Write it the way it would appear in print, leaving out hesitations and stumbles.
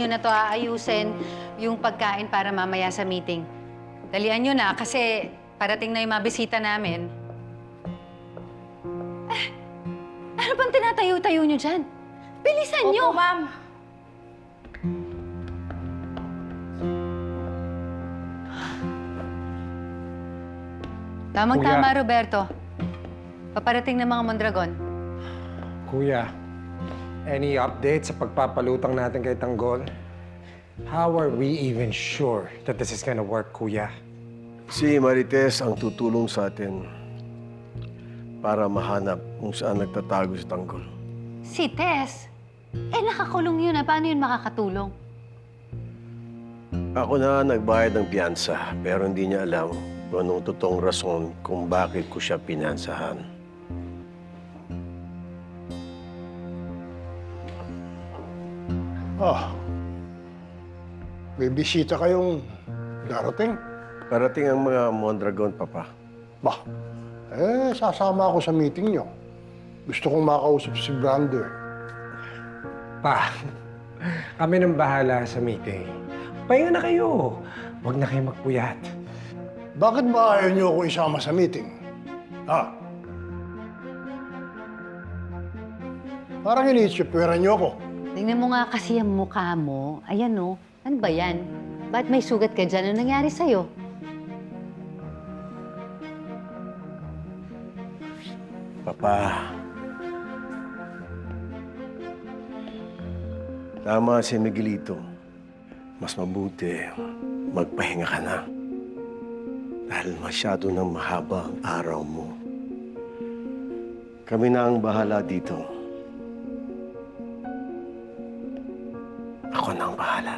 nyo na to aayusin yung pagkain para mamaya sa meeting. Dalian nyo na kasi parating na yung mga bisita namin. Ano bang tinatayo-tayo nyo dyan? Bilisan nyo! Opo, ma'am. Tamang-tama, Roberto. Paparating ng mga Mondragon. Kuya, any update sa pagpapalutang natin kay Tanggol? How are we even sure that this is gonna work, Kuya? Si Marites ang tutulong sa atin para mahanap kung saan nagtatago si Tanggol. Si Tess? Nakakulong yun. Paano yun makakatulong? Ako na nagbayad ng piyansa, pero hindi niya alam kung anong totoong rason kung bakit ko siya pinansahan. May bisita kayong darating. Parating ang mga Mondragon, Papa. Bah, sasama ako sa meeting nyo. Gusto kong makausap si Brander. Pa, kami nang bahala sa meeting. Pahinga na kayo. Huwag na kayo magpuyat. Bakit ba ayaw nyo ako isama sa meeting? Ha? Parang iniitsipwera nyo ako. Tingnan mo nga kasi ang mukha mo. Ayan, oh. Ano ba yan? Ba't may sugat ka dyan? Ano nangyari sa'yo? Papa, tama si Miguelito. Mas mabuti, magpahinga ka na. Dahil masyado nang mahaba ang araw mo. Kami na ang bahala dito. Ako na ang bahala.